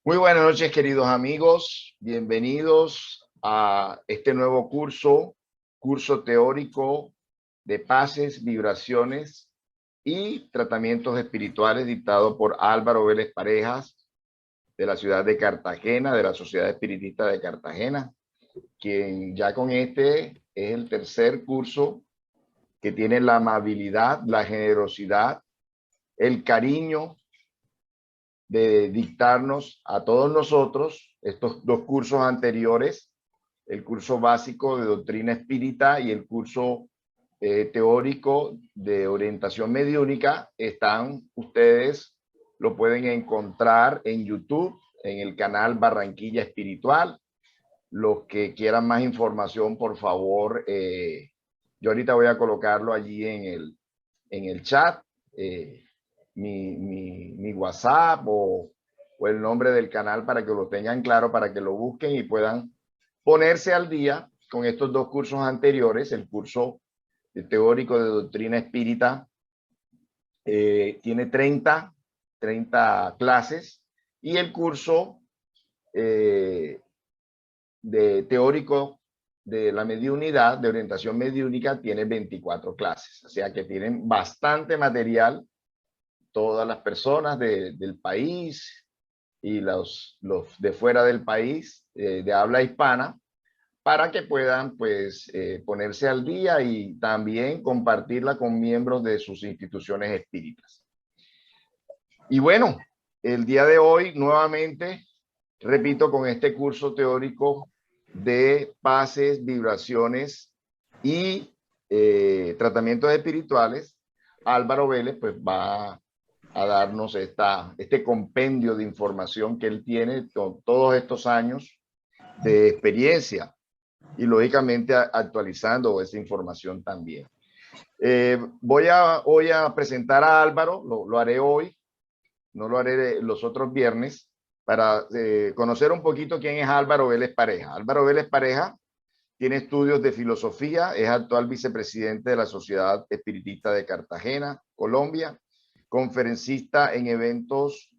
Muy buenas noches, queridos amigos. Bienvenidos a este nuevo curso teórico de pases, vibraciones y tratamientos espirituales dictado por Álvaro Vélez Parejas de la ciudad de Cartagena, de la Sociedad Espiritista de Cartagena, quien ya con este es el tercer curso que tiene la amabilidad, la generosidad, el cariño de dictarnos a todos nosotros estos dos cursos anteriores, el curso básico de doctrina espírita y el curso teórico de orientación mediúnica. Ustedes lo pueden encontrar en YouTube, en el canal Barranquilla Espiritual. Los que quieran más información, por favor, yo ahorita voy a colocarlo allí en el chat. Mi WhatsApp o el nombre del canal para que lo tengan claro, para que lo busquen y puedan ponerse al día con estos dos cursos anteriores. El curso teórico de doctrina espírita tiene 30 clases y el curso de teórico de la mediunidad, de orientación mediúnica, tiene 24 clases. O sea que tienen bastante material todas las personas del país y los de fuera del país, de habla hispana, para que puedan pues ponerse al día y también compartirla con miembros de sus instituciones espíritas. Y bueno, el día de hoy nuevamente, repito, con este curso teórico de pases, vibraciones y tratamientos espirituales, Álvaro Vélez pues va a darnos este compendio de información que él tiene con todos estos años de experiencia y lógicamente actualizando esa información también. Voy hoy a presentar a Álvaro, lo haré hoy, no lo haré los otros viernes, para conocer un poquito quién es Álvaro Vélez Pareja. Álvaro Vélez Pareja tiene estudios de filosofía, es actual vicepresidente de la Sociedad Espiritista de Cartagena, Colombia, conferencista en eventos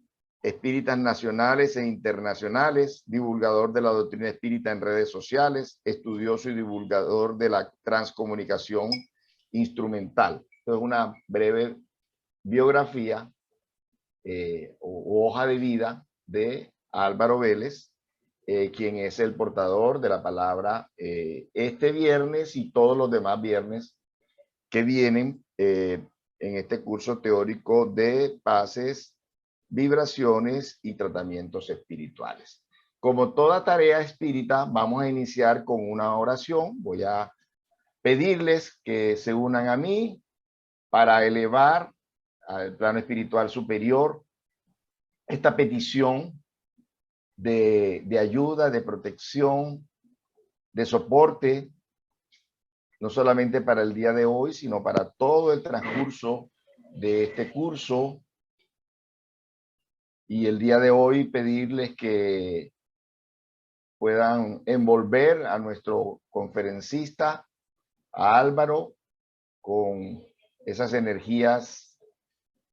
espíritas nacionales e internacionales, divulgador de la doctrina espírita en redes sociales, estudioso y divulgador de la transcomunicación instrumental. Esto es una breve biografía o hoja de vida de Álvaro Vélez, quien es el portador de la palabra este viernes y todos los demás viernes que vienen en este curso teórico de pases, vibraciones y tratamientos espirituales. Como toda tarea espírita, vamos a iniciar con una oración. Voy a pedirles que se unan a mí para elevar al plano espiritual superior esta petición de ayuda, de protección, de soporte, no solamente para el día de hoy, sino para todo el transcurso de este curso. Y el día de hoy pedirles que puedan envolver a nuestro conferencista, a Álvaro, con esas energías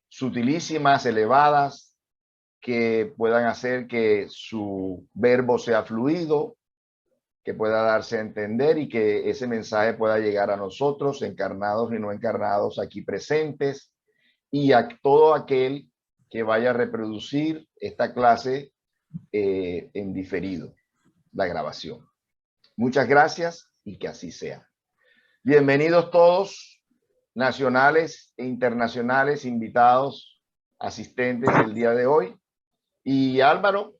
sutilísimas, elevadas, que puedan hacer que su verbo sea fluido, que pueda darse a entender y que ese mensaje pueda llegar a nosotros, encarnados y no encarnados, aquí presentes, y a todo aquel que vaya a reproducir esta clase en diferido, la grabación. Muchas gracias y que así sea. Bienvenidos todos, nacionales e internacionales, invitados, asistentes el día de hoy. Y Álvaro,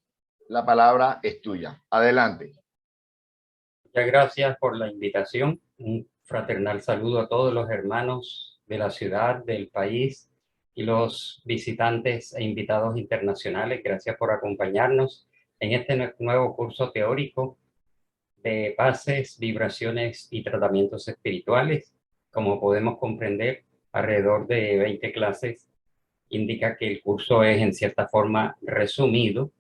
la palabra es tuya. Adelante. Muchas gracias por la invitación. Un fraternal saludo a todos los hermanos de la ciudad, del país y los visitantes e invitados internacionales. Gracias por acompañarnos en este nuevo curso teórico de bases, vibraciones y tratamientos espirituales. Como podemos comprender, alrededor de 20 clases indica que el curso es en cierta forma resumido.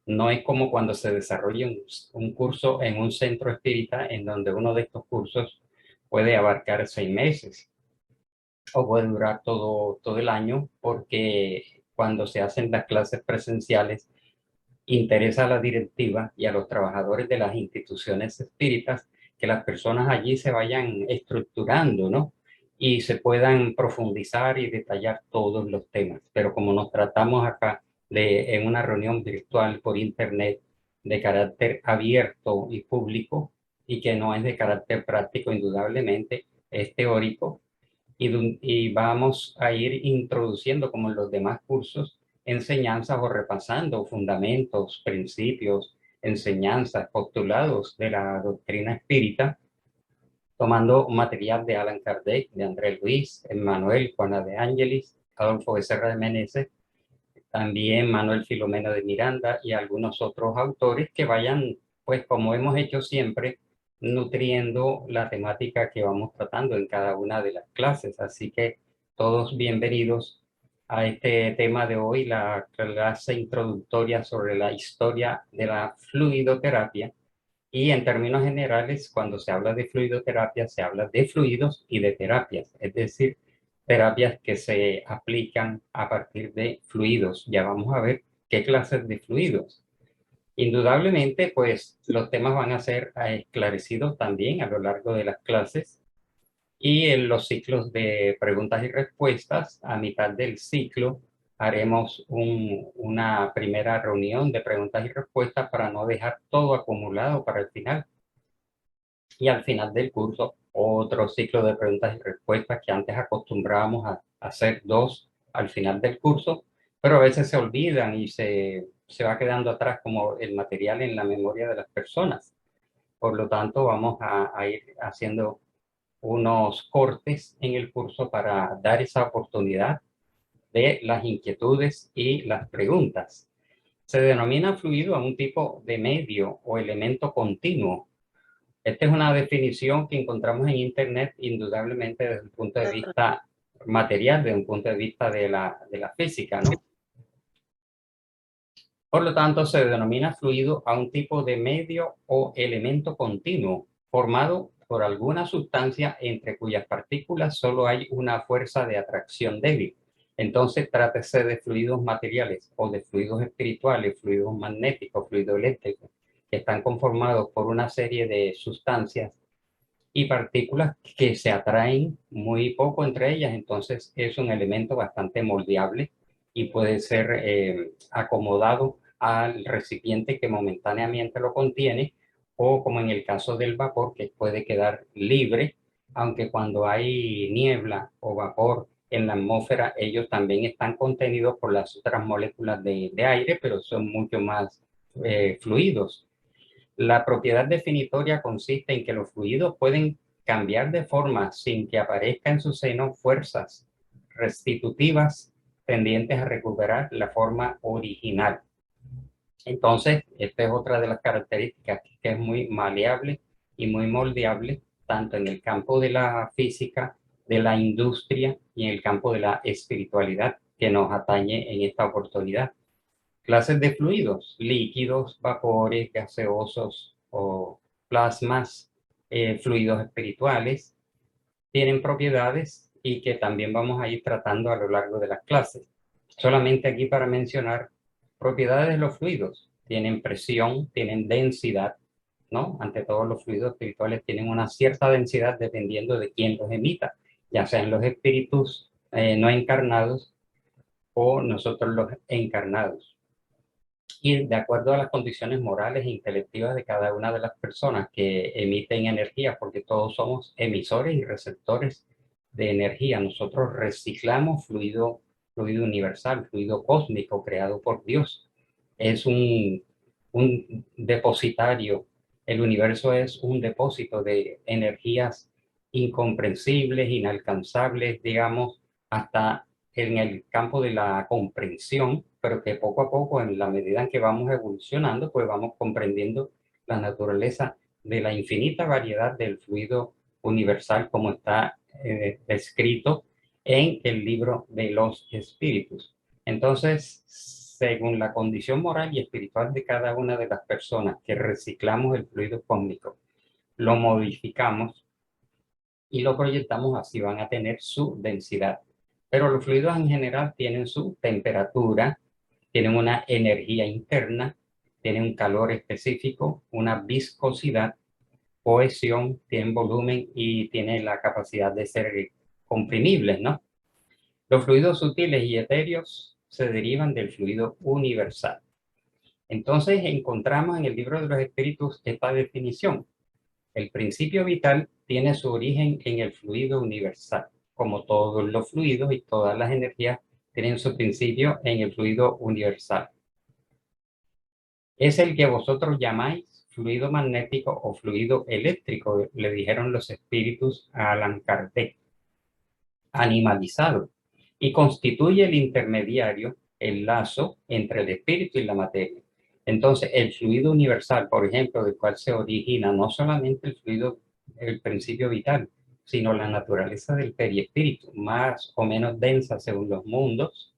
No es como cuando se desarrolla un curso en un centro espírita, en donde uno de estos cursos puede abarcar 6 meses o puede durar todo el año, porque cuando se hacen las clases presenciales interesa a la directiva y a los trabajadores de las instituciones espíritas que las personas allí se vayan estructurando, ¿no? Y se puedan profundizar y detallar todos los temas. Pero como nos tratamos acá en una reunión virtual por internet de carácter abierto y público y que no es de carácter práctico, indudablemente es teórico, y vamos a ir introduciendo, como en los demás cursos, enseñanzas o repasando fundamentos, principios, enseñanzas, postulados de la doctrina espírita, tomando material de Allan Kardec, de André Luis, Emmanuel, Juana de Ángelis, Adolfo Becerra de Meneses, también Manuel Filomeno de Miranda y algunos otros autores que vayan, pues como hemos hecho siempre, nutriendo la temática que vamos tratando en cada una de las clases. Así que todos bienvenidos a este tema de hoy, la clase introductoria sobre la historia de la fluidoterapia. Y en términos generales, cuando se habla de fluidoterapia, se habla de fluidos y de terapias, es decir, terapias que se aplican a partir de fluidos. Ya vamos a ver qué clases de fluidos. Indudablemente, pues los temas van a ser esclarecidos también a lo largo de las clases y en los ciclos de preguntas y respuestas. A mitad del ciclo haremos una primera reunión de preguntas y respuestas para no dejar todo acumulado para el final. Y al final del curso, otro ciclo de preguntas y respuestas que antes acostumbrábamos a hacer dos al final del curso, pero a veces se olvidan y se va quedando atrás como el material en la memoria de las personas. Por lo tanto, vamos a ir haciendo unos cortes en el curso para dar esa oportunidad de las inquietudes y las preguntas. Se denomina fluido a un tipo de medio o elemento continuo. Esta es una definición que encontramos en Internet, indudablemente desde el punto de vista material, desde un punto de vista de la física, ¿no? Por lo tanto, se denomina fluido a un tipo de medio o elemento continuo formado por alguna sustancia entre cuyas partículas solo hay una fuerza de atracción débil. Entonces, trátese de fluidos materiales o de fluidos espirituales, fluidos magnéticos, fluidos eléctricos, que están conformados por una serie de sustancias y partículas que se atraen muy poco entre ellas. Entonces, es un elemento bastante moldeable y puede ser acomodado al recipiente que momentáneamente lo contiene, o como en el caso del vapor, que puede quedar libre, aunque cuando hay niebla o vapor en la atmósfera, ellos también están contenidos por las otras moléculas de aire, pero son mucho más fluidos. La propiedad definitoria consiste en que los fluidos pueden cambiar de forma sin que aparezca en su seno fuerzas restitutivas tendientes a recuperar la forma original. Entonces, esta es otra de las características, que es muy maleable y muy moldeable, tanto en el campo de la física, de la industria y en el campo de la espiritualidad que nos atañe en esta oportunidad. Clases de fluidos: líquidos, vapores, gaseosos o plasmas, fluidos espirituales, tienen propiedades y que también vamos a ir tratando a lo largo de las clases. Solamente aquí para mencionar propiedades de los fluidos: tienen presión, tienen densidad, ¿no? Ante todo, los fluidos espirituales tienen una cierta densidad dependiendo de quién los emita, ya sean los espíritus no encarnados o nosotros los encarnados. Y de acuerdo a las condiciones morales e intelectivas de cada una de las personas que emiten energía, porque todos somos emisores y receptores de energía. Nosotros reciclamos fluido universal, fluido cósmico creado por Dios. Es un depositario. El universo es un depósito de energías incomprensibles, inalcanzables, digamos, hasta en el campo de la comprensión, pero que poco a poco, en la medida en que vamos evolucionando, pues vamos comprendiendo la naturaleza de la infinita variedad del fluido universal, como está descrito en el libro de los espíritus. Entonces, según la condición moral y espiritual de cada una de las personas que reciclamos el fluido cósmico, lo modificamos y lo proyectamos, así van a tener su densidad. Pero los fluidos en general tienen su temperatura, tienen una energía interna tiene un calor específico, una viscosidad, cohesión, tienen volumen y tiene la capacidad de ser comprimibles, ¿no? Los fluidos sutiles y etéreos se derivan del fluido universal. Entonces encontramos en el libro de los espíritus esta definición. El principio vital tiene su origen en el fluido universal, como todos los fluidos y todas las energías tienen su principio en el fluido universal. Es el que vosotros llamáis fluido magnético o fluido eléctrico, le dijeron los espíritus a Allan Kardec, animalizado, y constituye el intermediario, el lazo entre el espíritu y la materia. Entonces, el fluido universal, por ejemplo, del cual se origina no solamente el fluido, el principio vital, sino la naturaleza del periespíritu, más o menos densa según los mundos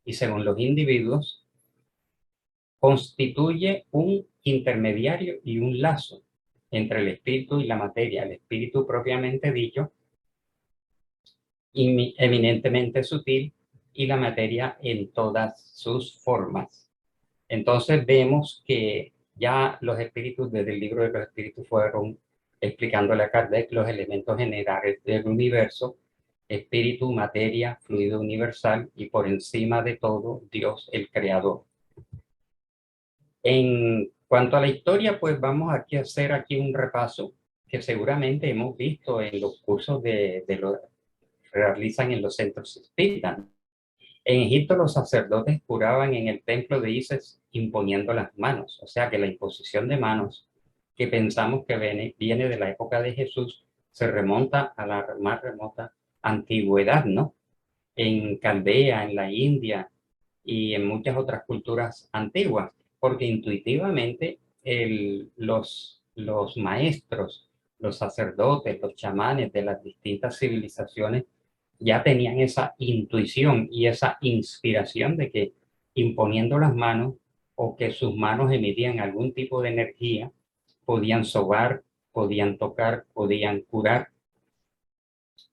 y según los individuos, constituye un intermediario y un lazo entre el espíritu y la materia. El espíritu propiamente dicho, eminentemente sutil, y la materia en todas sus formas. Entonces vemos que ya los espíritus desde el libro de los espíritus fueron explicándole a Kardec los elementos generales del universo: espíritu, materia, fluido universal y por encima de todo Dios el creador. En cuanto a la historia, pues vamos aquí a hacer aquí un repaso que seguramente hemos visto en los cursos de lo realizan en los centros espíritas. En Egipto los sacerdotes curaban en el templo de Isis imponiendo las manos, o sea que la imposición de manos, que pensamos que viene de la época de Jesús, se remonta a la más remota antigüedad, ¿no? En Caldea, en la India y en muchas otras culturas antiguas, porque intuitivamente los maestros, los sacerdotes, los chamanes de las distintas civilizaciones ya tenían esa intuición y esa inspiración de que imponiendo las manos o que sus manos emitían algún tipo de energía, podían sobar, podían tocar, podían curar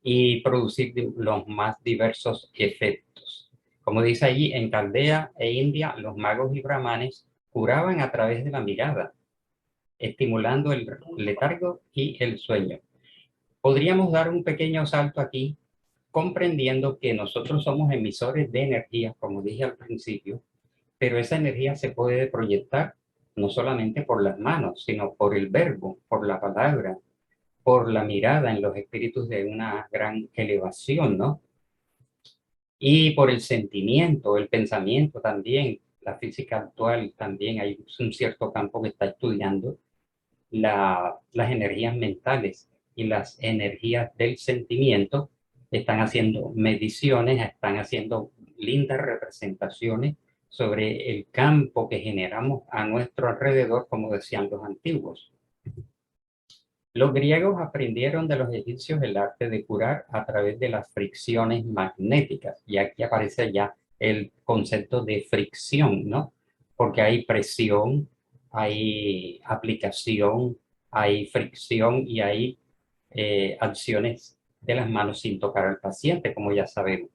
y producir los más diversos efectos. Como dice allí, en Caldea e India, los magos y brahmanes curaban a través de la mirada, estimulando el letargo y el sueño. Podríamos dar un pequeño salto aquí, comprendiendo que nosotros somos emisores de energía, como dije al principio, pero esa energía se puede proyectar no solamente por las manos, sino por el verbo, por la palabra, por la mirada en los espíritus de una gran elevación, ¿no? Y por el sentimiento, el pensamiento también. La física actual también hay un cierto campo que está estudiando las energías mentales y las energías del sentimiento. Están haciendo mediciones, están haciendo lindas representaciones sobre el campo que generamos a nuestro alrededor, como decían los antiguos. Los griegos aprendieron de los egipcios el arte de curar a través de las fricciones magnéticas. Y aquí aparece ya el concepto de fricción, ¿no? Porque hay presión, hay aplicación, hay fricción y hay acciones de las manos sin tocar al paciente, como ya sabemos.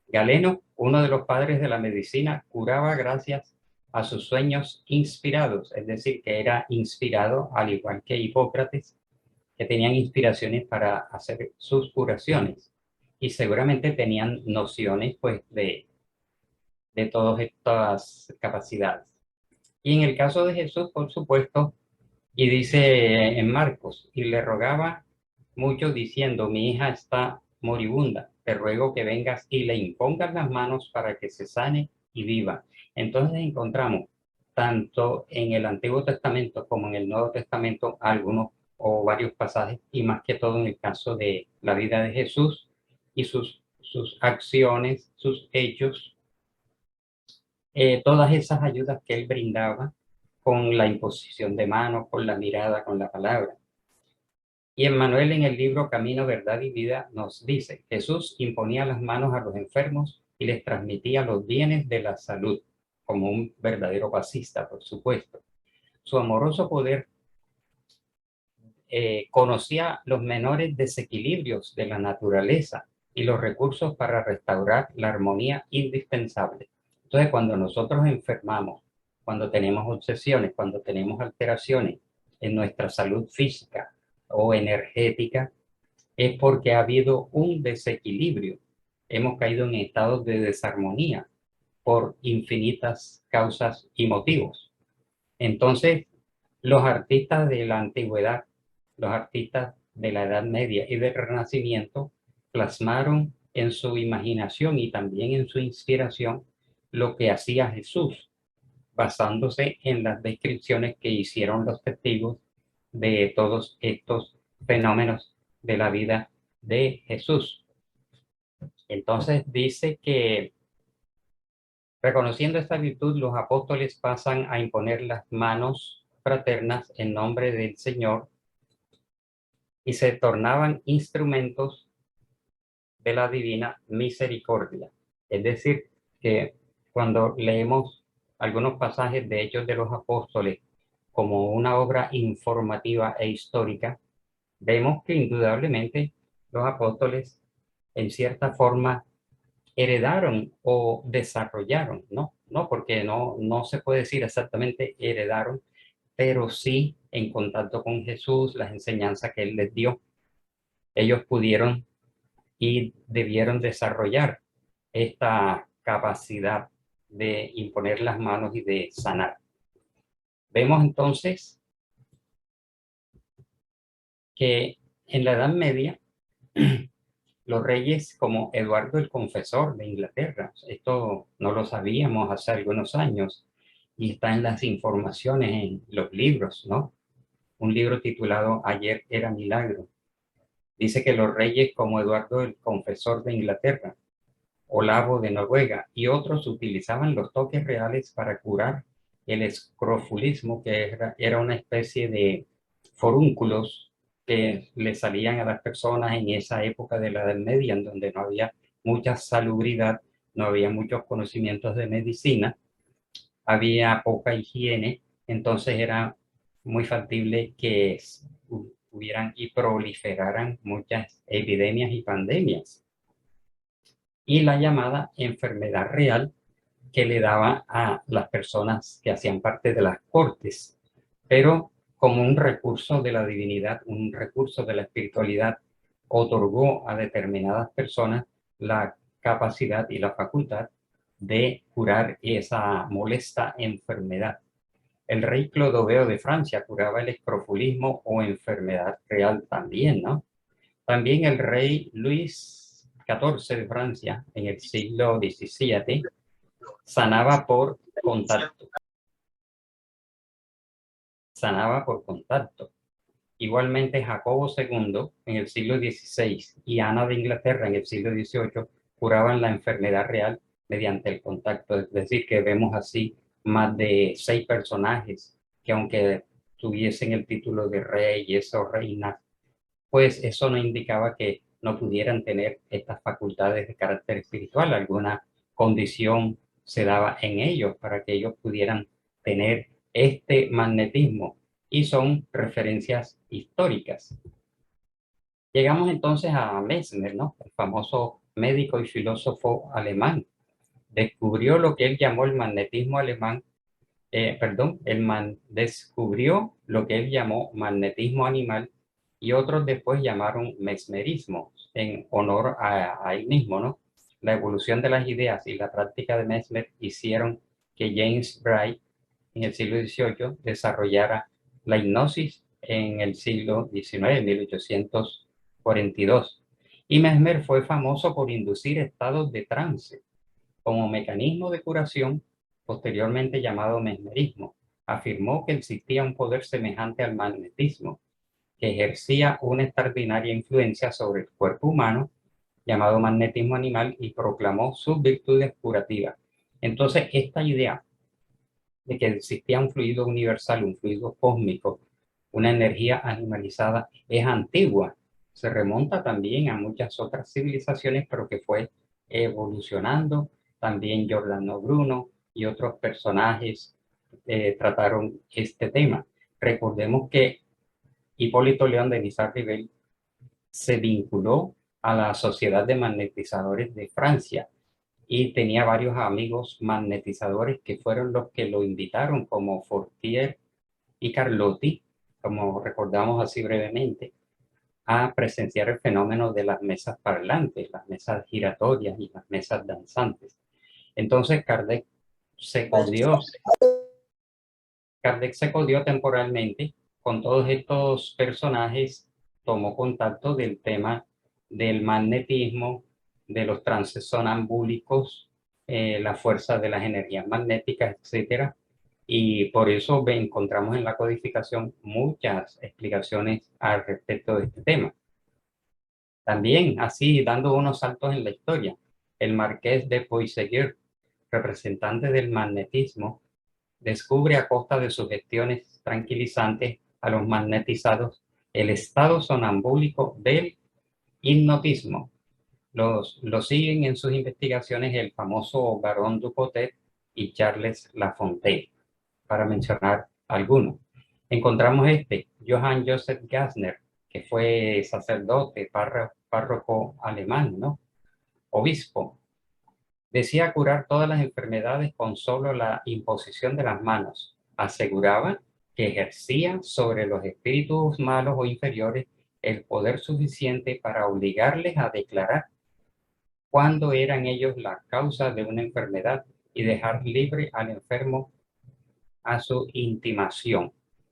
Galeno, uno de los padres de la medicina, curaba gracias a sus sueños inspirados, es decir, que era inspirado, al igual que Hipócrates, que tenían inspiraciones para hacer sus curaciones y seguramente tenían nociones pues de todas estas capacidades. Y en el caso de Jesús, por supuesto, y dice en Marcos, y le rogaba mucho diciendo: mi hija está moribunda, te ruego que vengas y le impongas las manos para que se sane y viva. Entonces encontramos tanto en el Antiguo Testamento como en el Nuevo Testamento algunos o varios pasajes, y más que todo en el caso de la vida de Jesús y sus acciones, sus hechos, todas esas ayudas que él brindaba con la imposición de manos, con la mirada, con la palabra. Y Emmanuel en el libro Camino, Verdad y Vida nos dice: Jesús imponía las manos a los enfermos y les transmitía los bienes de la salud, como un verdadero pacista, por supuesto. Su amoroso poder conocía los menores desequilibrios de la naturaleza y los recursos para restaurar la armonía indispensable. Entonces, cuando nosotros enfermamos cuando tenemos obsesiones, cuando tenemos alteraciones en nuestra salud física o energética, es porque ha habido un desequilibrio. Hemos caído en estados de desarmonía por infinitas causas y motivos. Entonces, los artistas de la antigüedad, los artistas de la Edad Media y del Renacimiento plasmaron en su imaginación y también en su inspiración lo que hacía Jesús, basándose en las descripciones que hicieron los testigos de todos estos fenómenos de la vida de Jesús. Entonces dice que reconociendo esta virtud, los apóstoles pasan a imponer las manos fraternas en nombre del Señor y se tornaban instrumentos de la divina misericordia. Es decir, que cuando leemos algunos pasajes de Hechos de los Apóstoles como una obra informativa e histórica, vemos que indudablemente los apóstoles en cierta forma heredaron o desarrollaron, no, porque no se puede decir exactamente heredaron, pero sí en contacto con Jesús, las enseñanzas que Él les dio, ellos pudieron y debieron desarrollar esta capacidad de imponer las manos y de sanar. Vemos entonces que en la Edad Media, los reyes como Eduardo el Confesor de Inglaterra, esto no lo sabíamos hace algunos años y está en las informaciones en los libros, ¿no? Un libro titulado Ayer era milagro. Dice que los reyes como Eduardo el Confesor de Inglaterra, Olavo de Noruega y otros utilizaban los toques reales para curar el escrofulismo, que era una especie de forúnculos que le salían a las personas en esa época de la Edad Media, en donde no había mucha salubridad, no había muchos conocimientos de medicina, había poca higiene, entonces era muy factible que hubieran y proliferaran muchas epidemias y pandemias. Y la llamada enfermedad real que le daba a las personas que hacían parte de las cortes, pero como un recurso de la divinidad, un recurso de la espiritualidad, otorgó a determinadas personas la capacidad y la facultad de curar esa molesta enfermedad. El rey Clodoveo de Francia curaba el escrofulismo o enfermedad real también, ¿no? También el rey Luis XIV de Francia en el siglo XVII sanaba por contacto. Sanaba por contacto. Igualmente Jacobo II en el siglo XVI y Ana de Inglaterra en el siglo XVIII curaban la enfermedad real mediante el contacto. Es decir, que vemos así más de 6 personajes que aunque tuviesen el título de reyes o reinas, pues eso no indicaba que no pudieran tener estas facultades de carácter espiritual. Alguna condición se daba en ellos para que ellos pudieran tener este magnetismo y son referencias históricas. Llegamos entonces a Mesmer, ¿no? El famoso médico y filósofo alemán. Descubrió lo que él llamó el magnetismo alemán, descubrió lo que él llamó magnetismo animal y otros después llamaron mesmerismo en honor a él mismo, ¿no? La evolución de las ideas y la práctica de Mesmer hicieron que James Bright en el siglo XVIII desarrollara la hipnosis en el siglo XIX, 1842. Y Mesmer fue famoso por inducir estados de trance como mecanismo de curación, posteriormente llamado mesmerismo. Afirmó que existía un poder semejante al magnetismo, que ejercía una extraordinaria influencia sobre el cuerpo humano, llamado magnetismo animal, y proclamó sus virtudes curativas. Entonces, esta idea de que existía un fluido universal, un fluido cósmico, una energía animalizada, es antigua. Se remonta también a muchas otras civilizaciones, pero que fue evolucionando. También Giordano Bruno y otros personajes trataron este tema. Recordemos que Hipólito León de Vissart-Ribel se vinculó a la Sociedad de Magnetizadores de Francia y tenía varios amigos magnetizadores que fueron los que lo invitaron, como Fortier y Carlotti, como recordamos así brevemente, a presenciar el fenómeno de las mesas parlantes, las mesas giratorias y las mesas danzantes. Entonces Kardec se codió temporalmente con todos estos personajes, tomó contacto del tema del magnetismo, de los trances sonambúlicos, la fuerza de las energías magnéticas, etcétera. Y por eso encontramos en la codificación muchas explicaciones al respecto de este tema. También, así, dando unos saltos en la historia, el marqués de Puysegur, representante del magnetismo, descubre a costa de sugestiones tranquilizantes a los magnetizados el estado sonambúlico del hipnotismo. Lo siguen en sus investigaciones el famoso Barón Dupotet y Charles Lafontaine, para mencionar algunos. Encontramos Johann Joseph Gassner, que fue sacerdote, párroco alemán, ¿no? Obispo. Decía curar todas las enfermedades con solo la imposición de las manos. Aseguraba que ejercía sobre los espíritus malos o inferiores el poder suficiente para obligarles a declarar cuándo eran ellos la causa de una enfermedad y dejar libre al enfermo a su intimación.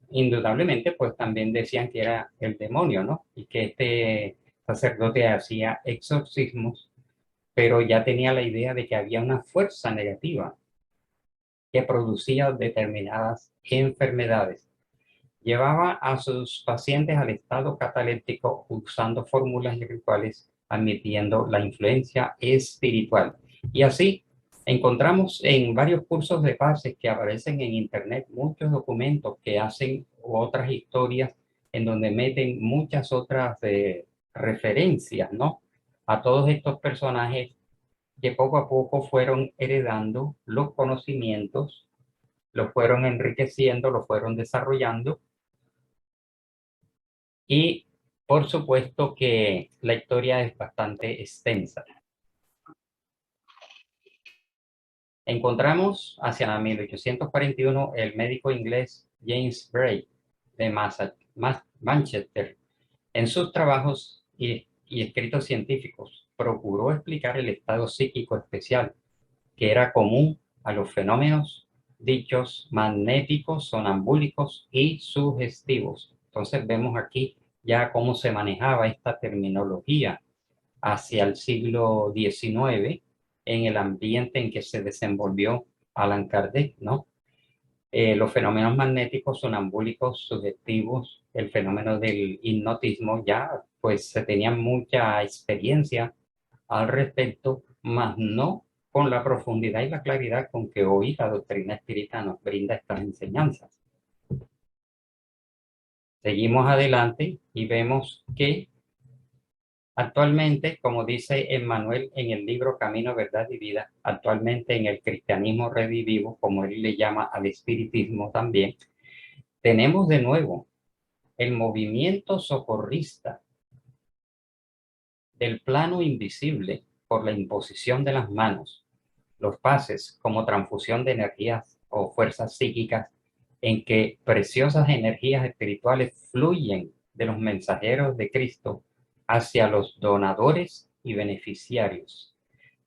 Indudablemente, pues también decían que era el demonio, ¿no? Y que este sacerdote hacía exorcismos, pero ya tenía la idea de que había una fuerza negativa que producía determinadas enfermedades. Llevaba a sus pacientes al estado cataléptico usando fórmulas y rituales, admitiendo la influencia espiritual. Y así encontramos en varios cursos de pases que aparecen en internet muchos documentos que hacen otras historias en donde meten muchas otras referencias, ¿no? A todos estos personajes que poco a poco fueron heredando los conocimientos, los fueron enriqueciendo, los fueron desarrollando y por supuesto que la historia es bastante extensa. Encontramos hacia 1841 el médico inglés James Bray de Manchester. En sus trabajos y escritos científicos procuró explicar el estado psíquico especial que era común a los fenómenos dichos magnéticos, sonambúlicos y sugestivos. Entonces vemos aquí ya cómo se manejaba esta terminología hacia el siglo XIX en el ambiente en que se desenvolvió Allan Kardec, ¿no? Los fenómenos magnéticos, sonambúlicos, sugestivos, el fenómeno del hipnotismo, ya pues se tenía mucha experiencia al respecto, mas no con la profundidad y la claridad con que hoy la doctrina espírita nos brinda estas enseñanzas. Seguimos adelante y vemos que actualmente, como dice Emmanuel en el libro Camino, Verdad y Vida, actualmente en el cristianismo redivivo, como él le llama al espiritismo también, tenemos de nuevo el movimiento socorrista del plano invisible por la imposición de las manos, los pases como transfusión de energías o fuerzas psíquicas en que preciosas energías espirituales fluyen de los mensajeros de Cristo hacia los donadores y beneficiarios.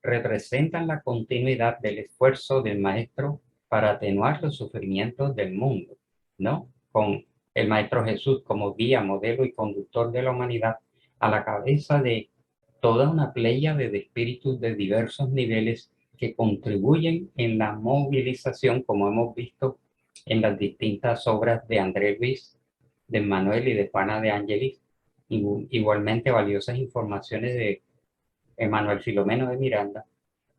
Representan la continuidad del esfuerzo del Maestro para atenuar los sufrimientos del mundo, ¿no? Con el Maestro Jesús como guía, modelo y conductor de la humanidad a la cabeza de toda una pléyade de espíritus de diversos niveles que contribuyen en la movilización, como hemos visto en las distintas obras de André Luis, de Manuel y de Juana de Ángelis, igualmente valiosas informaciones de Manuel Filomeno de Miranda,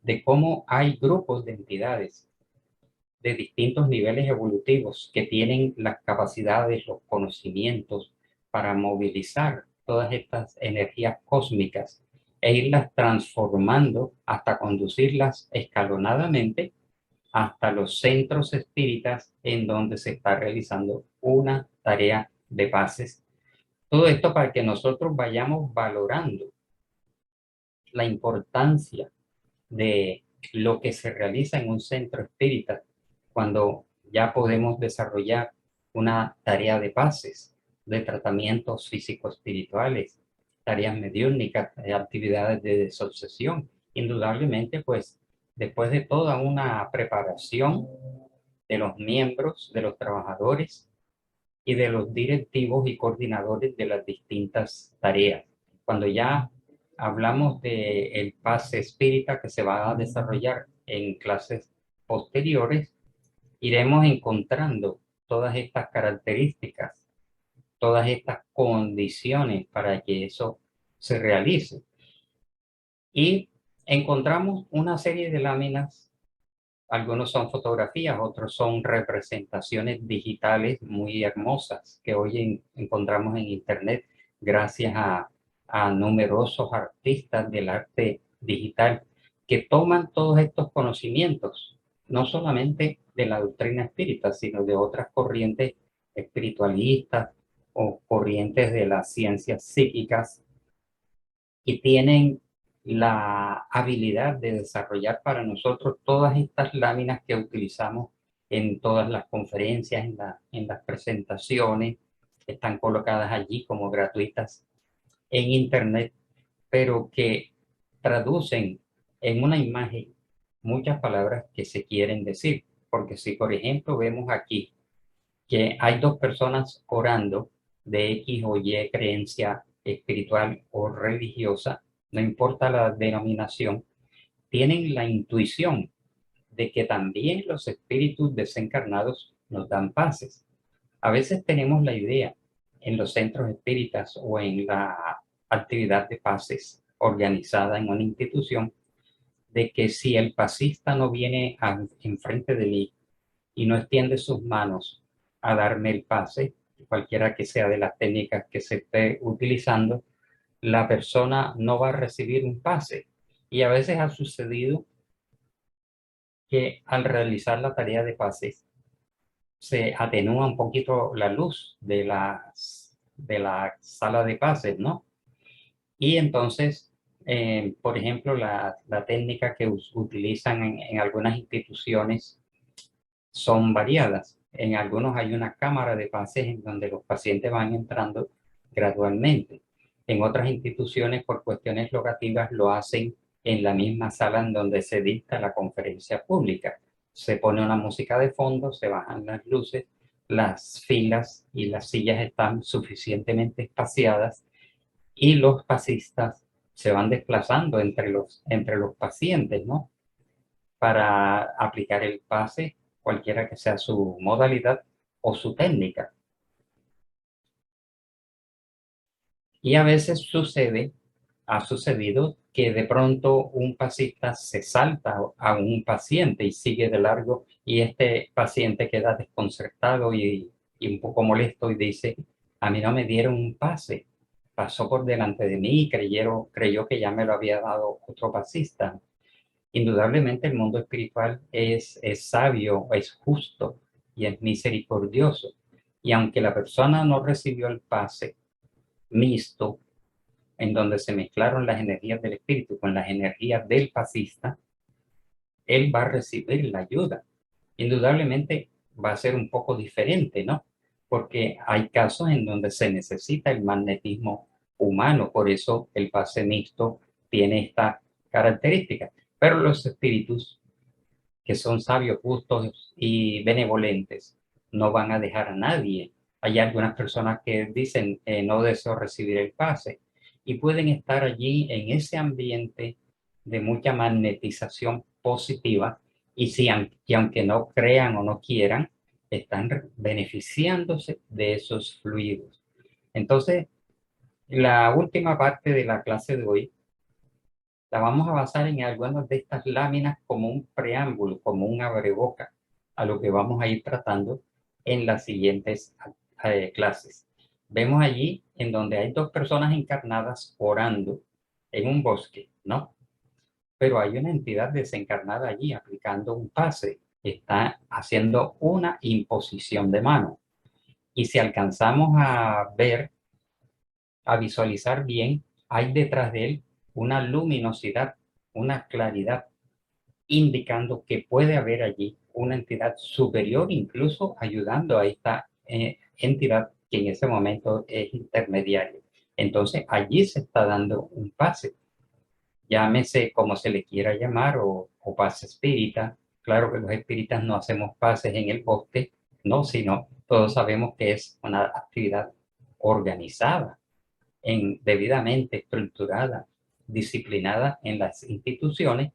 de cómo hay grupos de entidades de distintos niveles evolutivos que tienen las capacidades, los conocimientos para movilizar todas estas energías cósmicas e irlas transformando hasta conducirlas escalonadamente hasta los centros espíritas en donde se está realizando una tarea de paces. Todo esto para que nosotros vayamos valorando la importancia de lo que se realiza en un centro espírita cuando ya podemos desarrollar una tarea de paces, de tratamientos físico-espirituales, tareas mediúnicas, actividades de desobsesión. Indudablemente, pues, después de toda una preparación de los miembros, de los trabajadores y de los directivos y coordinadores de las distintas tareas. Cuando ya hablamos del pase espírita que se va a desarrollar en clases posteriores, iremos encontrando todas estas características, todas estas condiciones para que eso se realice. Y encontramos una serie de láminas, algunos son fotografías, otros son representaciones digitales muy hermosas que hoy encontramos en Internet gracias a numerosos artistas del arte digital que toman todos estos conocimientos, no solamente de la doctrina espírita, sino de otras corrientes espiritualistas o corrientes de las ciencias psíquicas, y tienen la habilidad de desarrollar para nosotros todas estas láminas que utilizamos en todas las conferencias, en las presentaciones, están colocadas allí como gratuitas en Internet, pero que traducen en una imagen muchas palabras que se quieren decir. Porque si, por ejemplo, vemos aquí que hay dos personas orando de X o Y creencia espiritual o religiosa, no importa la denominación, tienen la intuición de que también los espíritus desencarnados nos dan pases. A veces tenemos la idea en los centros espíritas o en la actividad de pases organizada en una institución de que si el pasista no viene enfrente de mí y no extiende sus manos a darme el pase, cualquiera que sea de las técnicas que se esté utilizando, la persona no va a recibir un pase. Y a veces ha sucedido que al realizar la tarea de pases se atenúa un poquito la luz de la sala de pases, ¿no? Y entonces, por ejemplo, la técnica que utilizan en algunas instituciones son variadas. En algunos hay una cámara de pases en donde los pacientes van entrando gradualmente. En otras instituciones, por cuestiones locativas, lo hacen en la misma sala en donde se dicta la conferencia pública. Se pone una música de fondo, se bajan las luces, las filas y las sillas están suficientemente espaciadas y los pasistas se van desplazando entre los pacientes, ¿no? Para aplicar el pase, cualquiera que sea su modalidad o su técnica. Y a veces ha sucedido que de pronto un pasista se salta a un paciente y sigue de largo y este paciente queda desconcertado y un poco molesto y dice, a mí no me dieron un pase, pasó por delante de mí y creyó que ya me lo había dado otro pasista. Indudablemente el mundo espiritual es sabio, es justo y es misericordioso. Y aunque la persona no recibió el pase mixto, en donde se mezclaron las energías del espíritu con las energías del pasista, él va a recibir la ayuda. Indudablemente va a ser un poco diferente, ¿no? Porque hay casos en donde se necesita el magnetismo humano, por eso el pase mixto tiene esta característica. Pero los espíritus que son sabios, justos y benevolentes, no van a dejar a nadie. Hay algunas personas que dicen, no deseo recibir el pase, y pueden estar allí en ese ambiente de mucha magnetización positiva, y aunque no crean o no quieran, están beneficiándose de esos fluidos. Entonces, la última parte de la clase de hoy la vamos a basar en algunas de estas láminas como un preámbulo, como un abreboca a lo que vamos a ir tratando en las siguientes clases. Vemos allí en donde hay dos personas encarnadas orando en un bosque, ¿no? Pero hay una entidad desencarnada allí aplicando un pase, está haciendo una imposición de mano. Y si alcanzamos a ver, a visualizar bien, hay detrás de él una luminosidad, una claridad, indicando que puede haber allí una entidad superior, incluso ayudando a esta entidad que en ese momento es intermediaria. Entonces allí se está dando un pase, llámese como se le quiera llamar, o pase espírita. Claro que los espíritas no hacemos pases en el bosque, no, sino todos sabemos que es una actividad organizada, debidamente estructurada, disciplinada en las instituciones.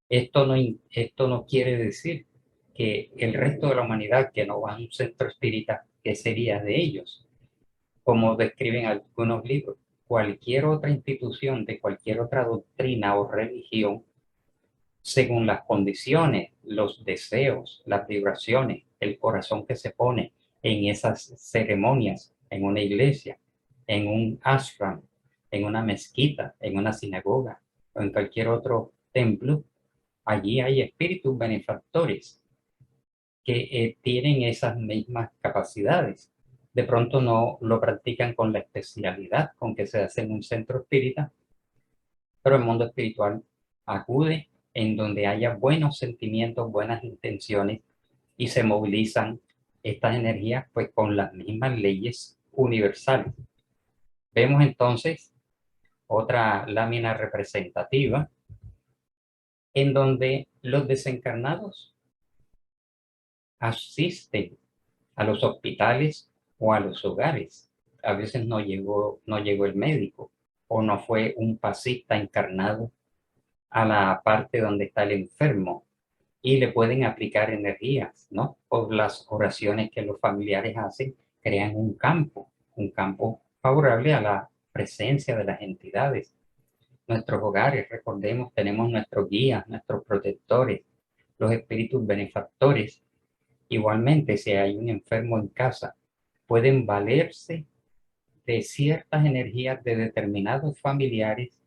Esto no quiere decir que el resto de la humanidad que no va a un centro espírita, ¿qué sería de ellos? Como describen algunos libros, cualquier otra institución de cualquier otra doctrina o religión, según las condiciones, los deseos, las vibraciones, el corazón que se pone en esas ceremonias, en una iglesia, en un ashram, en una mezquita, en una sinagoga o en cualquier otro templo, allí hay espíritus benefactores que tienen esas mismas capacidades. De pronto no lo practican con la especialidad con que se hace en un centro espírita, pero el mundo espiritual acude en donde haya buenos sentimientos, buenas intenciones, y se movilizan estas energías pues con las mismas leyes universales. Vemos entonces otra lámina representativa en donde los desencarnados asisten a los hospitales o a los hogares. A veces no llegó el médico, o no fue un pasista encarnado a la parte donde está el enfermo, y le pueden aplicar energías, ¿no? Por las oraciones que los familiares hacen, crean un campo favorable a la presencia de las entidades. Nuestros hogares, recordemos, tenemos nuestros guías, nuestros protectores, los espíritus benefactores. Igualmente, si hay un enfermo en casa, pueden valerse de ciertas energías de determinados familiares,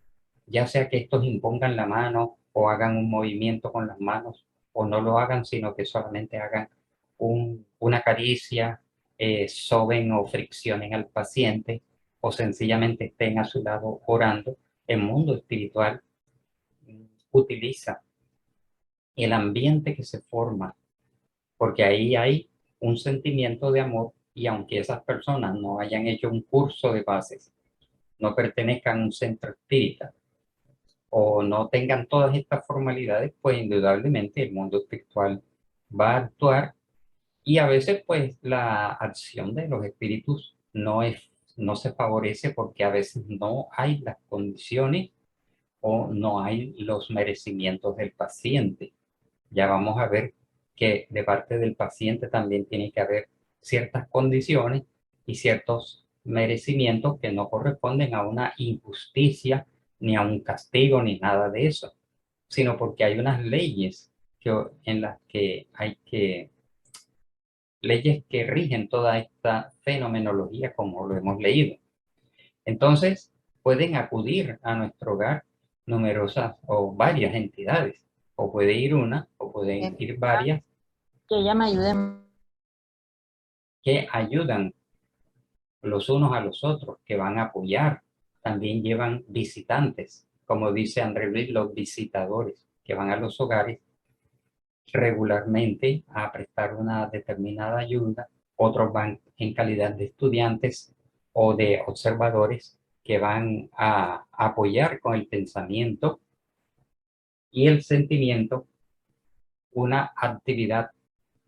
ya sea que estos impongan la mano o hagan un movimiento con las manos, o no lo hagan, sino que solamente hagan una caricia, soben o friccionen al paciente, o sencillamente estén a su lado orando. El mundo espiritual utiliza el ambiente que se forma, porque ahí hay un sentimiento de amor, y aunque esas personas no hayan hecho un curso de bases, no pertenezcan a un centro espírita o no tengan todas estas formalidades, pues indudablemente el mundo espiritual va a actuar, y a veces pues la acción de los espíritus no se favorece porque a veces no hay las condiciones o no hay los merecimientos del paciente. Ya vamos a ver que de parte del paciente también tiene que haber ciertas condiciones y ciertos merecimientos que no corresponden a una injusticia, ni a un castigo, ni nada de eso, sino porque hay unas leyes en las que leyes que rigen toda esta fenomenología, como lo hemos leído. Entonces, pueden acudir a nuestro hogar numerosas o varias entidades, o puede ir una, o pueden ir varias, Que ella me ayude. que ayudan los unos a los otros, que van a apoyar. También llevan visitantes, como dice André Luis, los visitadores, que van a los hogares regularmente a prestar una determinada ayuda. Otros van en calidad de estudiantes o de observadores, que van a apoyar con el pensamiento y el sentimiento una actividad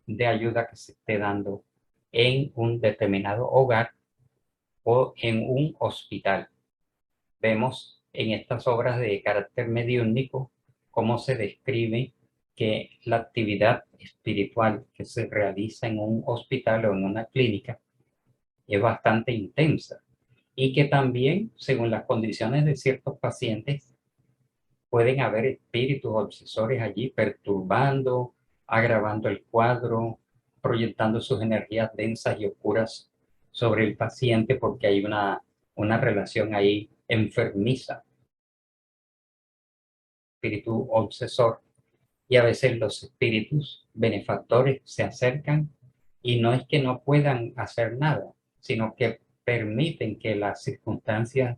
de ayuda que se esté dando en un determinado hogar o en un hospital. Vemos en estas obras de carácter mediúnico cómo se describe que la actividad espiritual que se realiza en un hospital o en una clínica es bastante intensa, y que también, según las condiciones de ciertos pacientes, pueden haber espíritus obsesores allí perturbando, agravando el cuadro, proyectando sus energías densas y oscuras sobre el paciente, porque hay una relación ahí enfermiza, espíritu obsesor. Y a veces los espíritus benefactores se acercan, y no es que no puedan hacer nada, sino que permiten que las circunstancias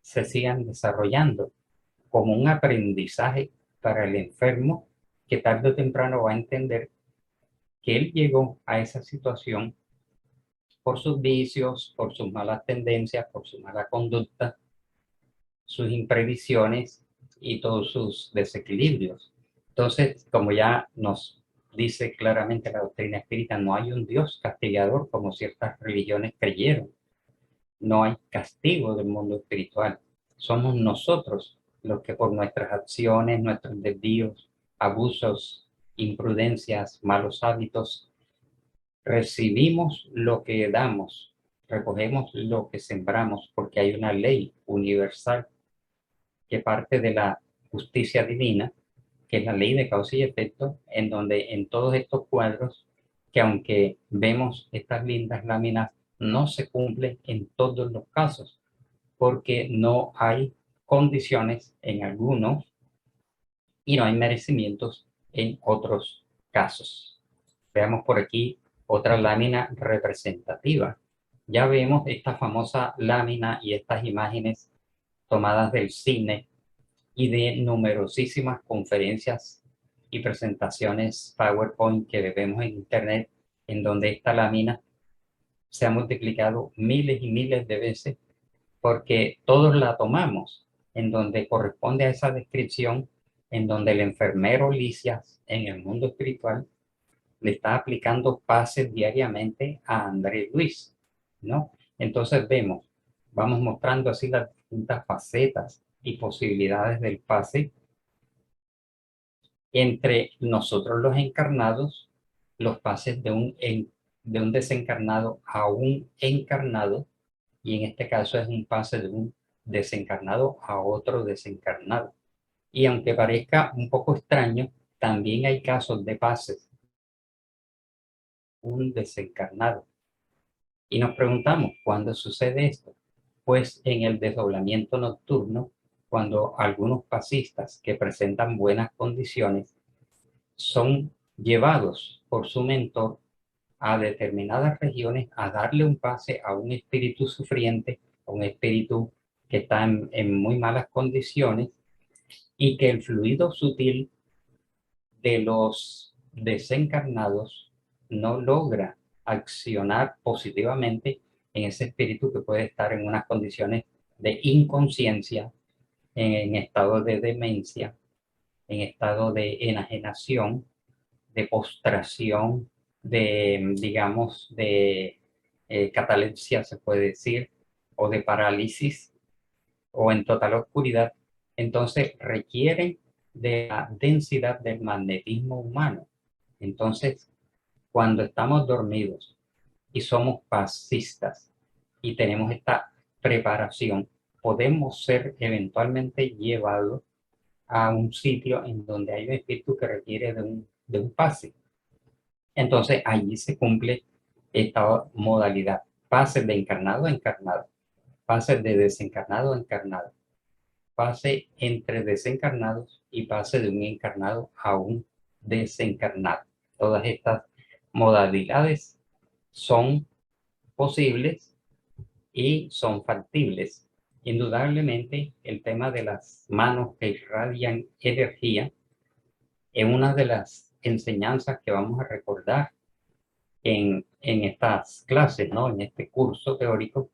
se sigan desarrollando como un aprendizaje para el enfermo, que tarde o temprano va a entender que él llegó a esa situación por sus vicios, por sus malas tendencias, por su mala conducta, sus imprevisiones y todos sus desequilibrios. Entonces, como ya nos dice claramente la doctrina espírita, no hay un Dios castigador como ciertas religiones creyeron. No hay castigo del mundo espiritual. Somos nosotros los que por nuestras acciones, nuestros desvíos, abusos, imprudencias, malos hábitos, recibimos lo que damos, recogemos lo que sembramos, porque hay una ley universal que parte de la justicia divina, que es la ley de causa y efecto, en donde en todos estos cuadros, que aunque vemos estas lindas láminas, no se cumple en todos los casos, porque no hay condiciones en algunos y no hay merecimientos en otros casos. Veamos por aquí otra lámina representativa. Ya vemos esta famosa lámina y estas imágenes tomadas del cine y de numerosísimas conferencias y presentaciones PowerPoint que vemos en Internet, en donde esta lámina se ha multiplicado miles y miles de veces porque todos la tomamos, en donde corresponde a esa descripción, en donde el enfermero Lisias en el mundo espiritual le está aplicando pases diariamente a Andrés Luis, ¿no? Entonces vamos mostrando así las distintas facetas y posibilidades del pase entre nosotros los encarnados, los pases de un desencarnado a un encarnado, y en este caso es un pase de un desencarnado a otro desencarnado. Y aunque parezca un poco extraño, también hay casos de pases un desencarnado. Y nos preguntamos, ¿cuándo sucede esto? Pues en el desdoblamiento nocturno, cuando algunos pasistas que presentan buenas condiciones son llevados por su mentor a determinadas regiones a darle un pase a un espíritu sufriente, a un espíritu que está en muy malas condiciones y que el fluido sutil de los desencarnados no logra accionar positivamente en ese espíritu que puede estar en unas condiciones de inconsciencia, en estado de demencia, en estado de enajenación, de postración, de, digamos, de catalepsia, se puede decir, o de parálisis, o en total oscuridad. Entonces requieren de la densidad del magnetismo humano. Entonces, cuando estamos dormidos y somos pasistas y tenemos esta preparación, podemos ser eventualmente llevados a un sitio en donde hay un espíritu que requiere de un pase. Entonces, allí se cumple esta modalidad, pases de encarnado a encarnado, pases de desencarnado a encarnado, pase entre desencarnados y pase de un encarnado a un desencarnado. Todas estas modalidades son posibles y son factibles. Indudablemente, el tema de las manos que irradian energía es una de las enseñanzas que vamos a recordar en estas clases, ¿no? En este curso teórico,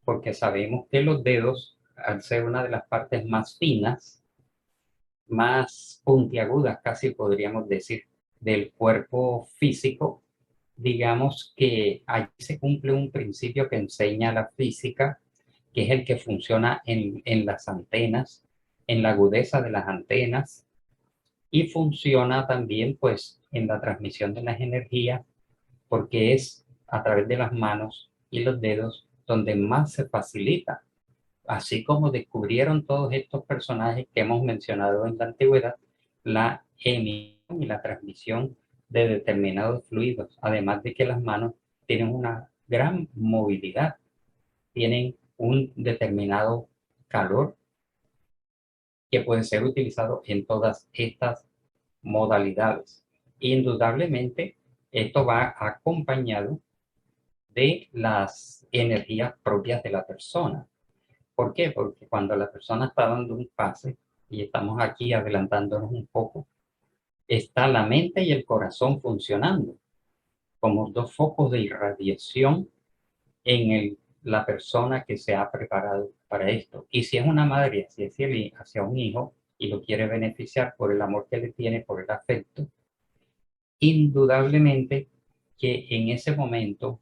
porque sabemos que los dedos, al ser una de las partes más finas, más puntiagudas, casi podríamos decir, del cuerpo físico, digamos que allí se cumple un principio que enseña la física, que es el que funciona en las antenas, en la agudeza de las antenas, y funciona también pues en la transmisión de las energías, porque es a través de las manos y los dedos donde más se facilita. Así como descubrieron todos estos personajes que hemos mencionado en la antigüedad, la emisión y la transmisión de determinados fluidos, además de que las manos tienen una gran movilidad, tienen un determinado calor que puede ser utilizado en todas estas modalidades. Indudablemente, esto va acompañado de las energías propias de la persona. ¿Por qué? Porque cuando la persona está dando un pase, y estamos aquí adelantándonos un poco, está la mente y el corazón funcionando como dos focos de irradiación en la persona que se ha preparado para esto. Y si es una madre hacia un hijo y lo quiere beneficiar por el amor que le tiene, por el afecto, indudablemente que en ese momento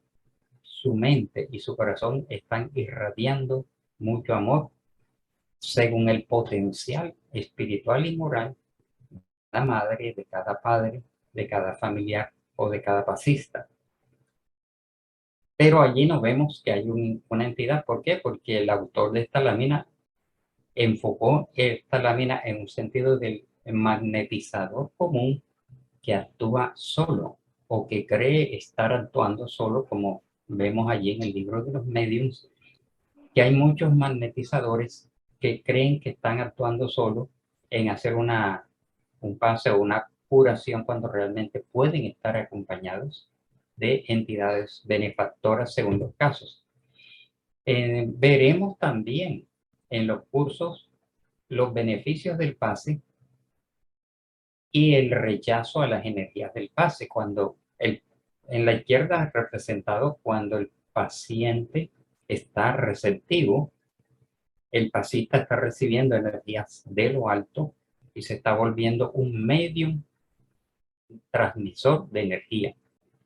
su mente y su corazón están irradiando mucho amor según el potencial espiritual y moral de cada madre, de cada padre, de cada familiar o de cada pasista. Pero allí nos vemos que hay una entidad. ¿Por qué? Porque el autor de esta lámina enfocó esta lámina en un sentido del magnetizador común que actúa solo o que cree estar actuando solo, como vemos allí en el libro de los mediums, que hay muchos magnetizadores que creen que están actuando solo en hacer un pase o una curación cuando realmente pueden estar acompañados de entidades benefactoras según los casos. Veremos también en los cursos los beneficios del pase y el rechazo a las energías del pase. En la izquierda representado cuando el paciente está receptivo, el pasista está recibiendo energías de lo alto y se está volviendo un medium transmisor de energía.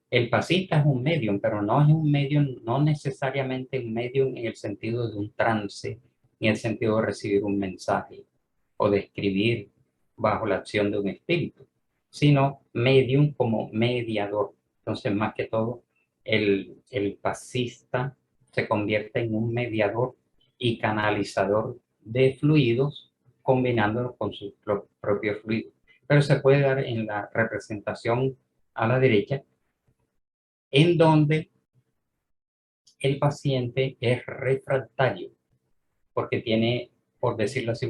El pasista es un medium, pero no es un medium, no necesariamente un medium en el sentido de un trance, en el sentido de recibir un mensaje o de escribir bajo la acción de un espíritu, sino medium como mediador. Entonces, más que todo, el pasista se convierte en un mediador y canalizador de fluidos, combinándolo con sus propios fluidos. Pero se puede dar en la representación a la derecha, en donde el paciente es refractario, porque tiene, por decirlo así,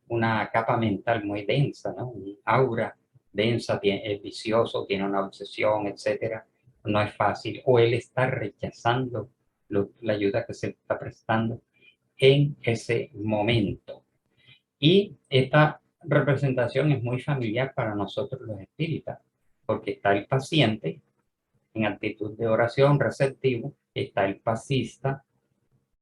una capa mental muy densa, ¿no? Un aura densa, es vicioso, tiene una obsesión, etcétera. No es fácil, o él está rechazando la ayuda que se está prestando en ese momento. Y esta representación es muy familiar para nosotros los espíritas, porque está el paciente en actitud de oración receptivo, está el pasista,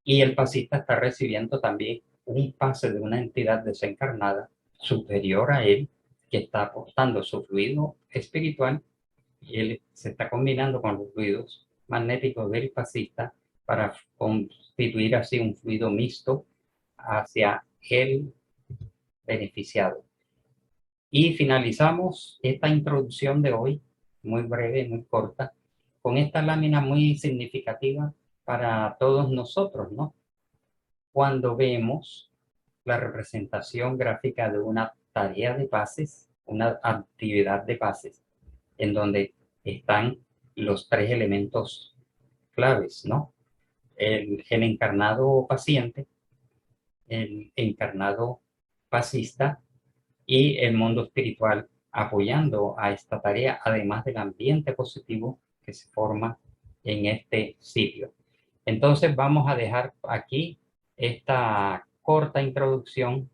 y el pasista está recibiendo también un pase de una entidad desencarnada superior a él, que está aportando su fluido espiritual, y él se está combinando con los fluidos magnéticos del pasista para constituir así un fluido mixto hacia el beneficiado. Y finalizamos esta introducción de hoy, muy breve, muy corta, con esta lámina muy significativa para todos nosotros, ¿no? Cuando vemos la representación gráfica de una tarea de pases, una actividad de pases, en donde están los tres elementos claves, ¿no? El encarnado paciente, el encarnado pasista y el mundo espiritual apoyando a esta tarea, además del ambiente positivo que se forma en este sitio. Entonces vamos a dejar aquí esta corta introducción.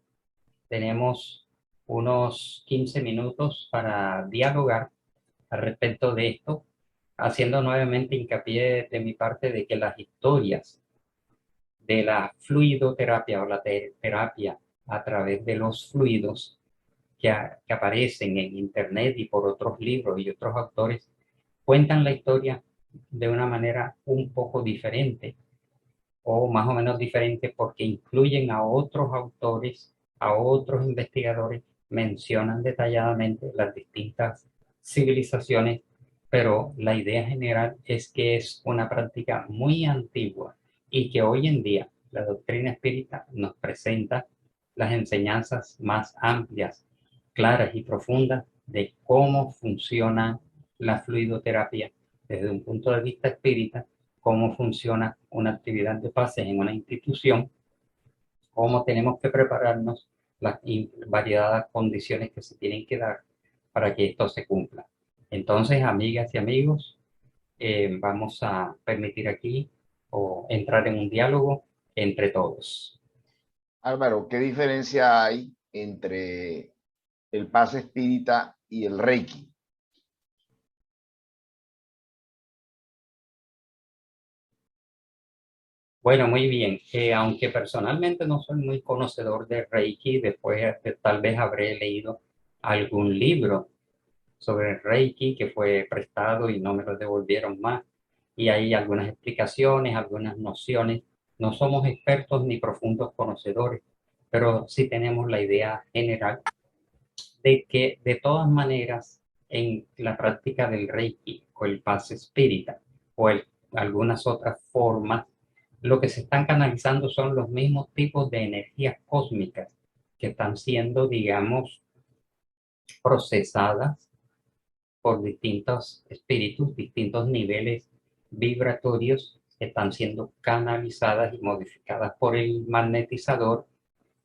Tenemos unos 15 minutos para dialogar al respecto de esto, haciendo nuevamente hincapié de mi parte de que las historias de la fluidoterapia o la terapia a través de los fluidos que aparecen en Internet y por otros libros y otros autores, cuentan la historia de una manera un poco diferente o más o menos diferente porque incluyen a otros autores, a otros investigadores, mencionan detalladamente las distintas civilizaciones, pero la idea general es que es una práctica muy antigua y que hoy en día la doctrina espírita nos presenta las enseñanzas más amplias, claras y profundas de cómo funciona la fluidoterapia desde un punto de vista espírita, cómo funciona una actividad de pases en una institución, cómo tenemos que prepararnos, las variadas condiciones que se tienen que dar para que esto se cumpla. Entonces, amigas y amigos, vamos a permitir aquí o entrar en un diálogo entre todos. Álvaro, ¿qué diferencia hay entre el pase espírita y el Reiki? Bueno, muy bien. Aunque personalmente no soy muy conocedor de Reiki, después tal vez habré leído algún libro sobre Reiki que fue prestado y no me lo devolvieron más. Y hay algunas explicaciones, algunas nociones. No somos expertos ni profundos conocedores, pero sí tenemos la idea general de que de todas maneras en la práctica del Reiki o el pase espírita o algunas otras formas, lo que se están canalizando son los mismos tipos de energías cósmicas que están siendo, digamos, procesadas por distintos espíritus, distintos niveles vibratorios que están siendo canalizadas y modificadas por el magnetizador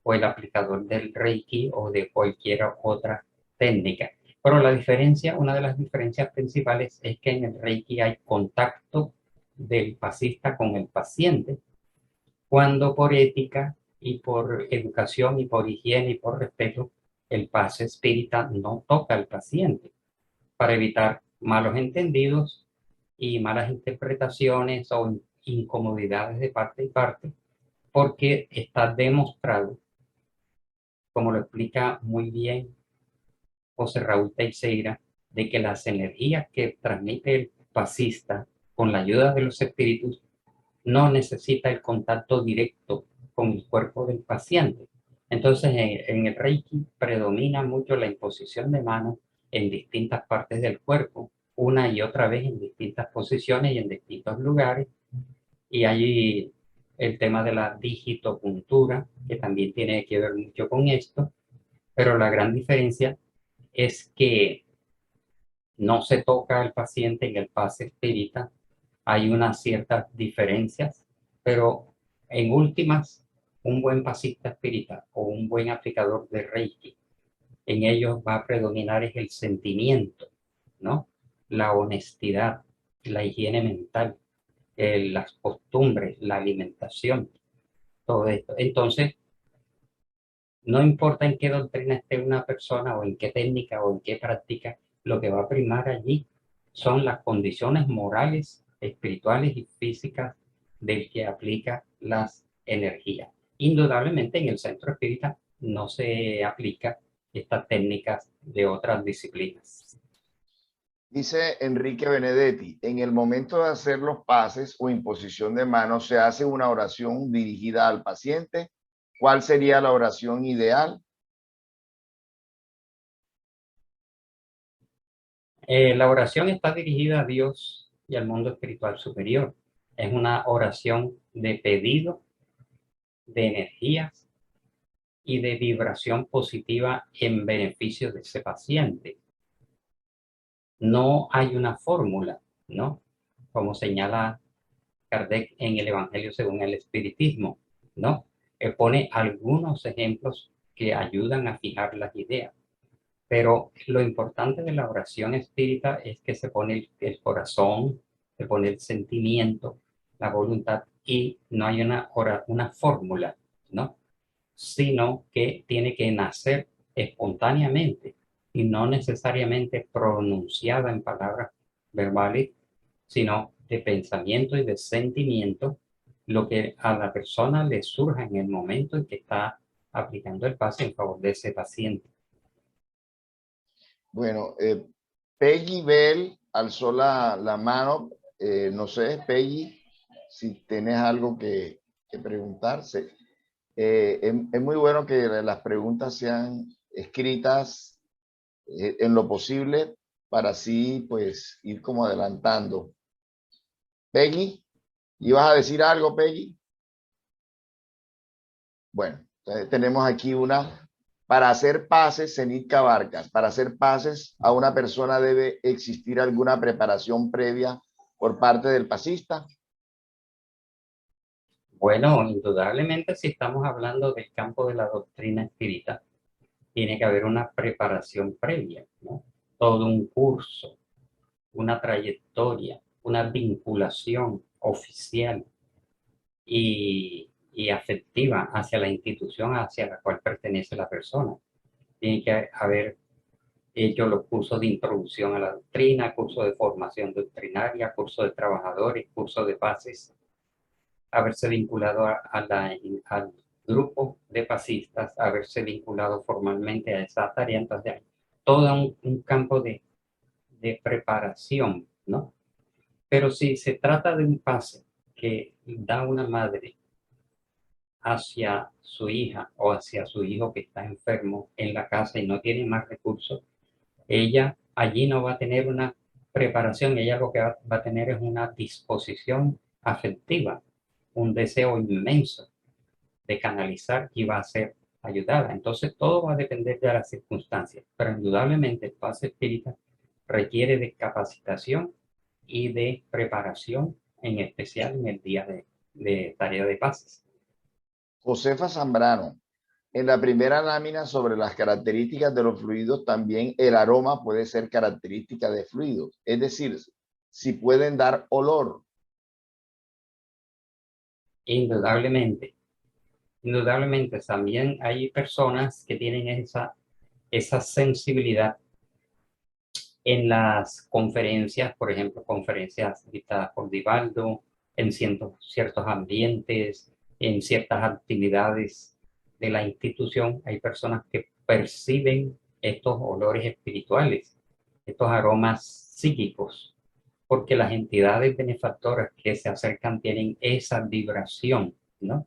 o el aplicador del Reiki o de cualquier otra técnica. Pero la diferencia, una de las diferencias principales es que en el Reiki hay contacto del pasista con el paciente, cuando por ética y por educación y por higiene y por respeto, el pase espírita no toca al paciente para evitar malos entendidos y malas interpretaciones o incomodidades de parte y parte, porque está demostrado, como lo explica muy bien José Raúl Teixeira, de que las energías que transmite el pasista con la ayuda de los espíritus no necesita el contacto directo con el cuerpo del paciente. Entonces, en el Reiki predomina mucho la imposición de manos en distintas partes del cuerpo, una y otra vez en distintas posiciones y en distintos lugares. Y hay el tema de la digitopuntura, que también tiene que ver mucho con esto, pero la gran diferencia es que no se toca al paciente en el pase espírita. Hay unas ciertas diferencias, pero en últimas, un buen pasista espírita o un buen aplicador de Reiki, en ellos va a predominar es el sentimiento, ¿no? La honestidad, la higiene mental, las costumbres, la alimentación, todo esto. Entonces, no importa en qué doctrina esté una persona o en qué técnica o en qué práctica, lo que va a primar allí son las condiciones morales, espirituales y físicas del que aplica las energías. Indudablemente en el centro espírita no se aplica estas técnicas de otras disciplinas. Dice Enrique Benedetti, en el momento de hacer los pases o imposición de manos se hace una oración dirigida al paciente. ¿Cuál sería la oración ideal? La oración está dirigida a Dios y al mundo espiritual superior. Es una oración de pedido de energías y de vibración positiva en beneficio de ese paciente. No hay una fórmula, ¿no? Como señala Kardec en el Evangelio según el Espiritismo, ¿no? Pone algunos ejemplos que ayudan a fijar las ideas. Pero lo importante de la oración espírita es que se pone el corazón, se pone el sentimiento, la voluntad y no hay una fórmula, ¿no? Sino que tiene que nacer espontáneamente y no necesariamente pronunciada en palabras verbales, sino de pensamiento y de sentimiento, lo que a la persona le surja en el momento en que está aplicando el pase en favor de ese paciente. Bueno, Peggy Bell alzó la mano. No sé, Peggy, si tienes algo que preguntarse. Es muy bueno que las preguntas sean escritas en lo posible para así pues ir como adelantando. Peggy, ¿ibas a decir algo, Peggy? Bueno, entonces tenemos aquí una. Para hacer pases, Zenica Vargas, para hacer pases a una persona debe existir alguna preparación previa por parte del pasista. Bueno, indudablemente si estamos hablando del campo de la doctrina espírita, tiene que haber una preparación previa, ¿no? Todo un curso, una trayectoria, una vinculación oficial y y afectiva hacia la institución hacia la cual pertenece la persona. Tiene que haber hecho los cursos de introducción a la doctrina, cursos de formación doctrinaria, cursos de trabajadores, cursos de bases, haberse vinculado al grupo de pasistas, haberse vinculado formalmente a esa tarea. Entonces hay todo un campo de preparación, ¿no? Pero si se trata de un pase que da una madre hacia su hija o hacia su hijo que está enfermo en la casa y no tiene más recursos, ella allí no va a tener una preparación, ella lo que va a tener es una disposición afectiva, un deseo inmenso de canalizar y va a ser ayudada. Entonces todo va a depender de las circunstancias, pero indudablemente el pase espírita requiere de capacitación y de preparación, en especial en el día de tarea de pases. Josefa Zambrano, en la primera lámina sobre las características de los fluidos, también el aroma puede ser característica de fluidos, es decir, si pueden dar olor. Indudablemente, indudablemente también hay personas que tienen esa sensibilidad en las conferencias, por ejemplo, conferencias dictadas por Divaldo, en ciertos ambientes, en ciertas actividades de la institución, hay personas que perciben estos olores espirituales, estos aromas psíquicos, porque las entidades benefactoras que se acercan tienen esa vibración, ¿no?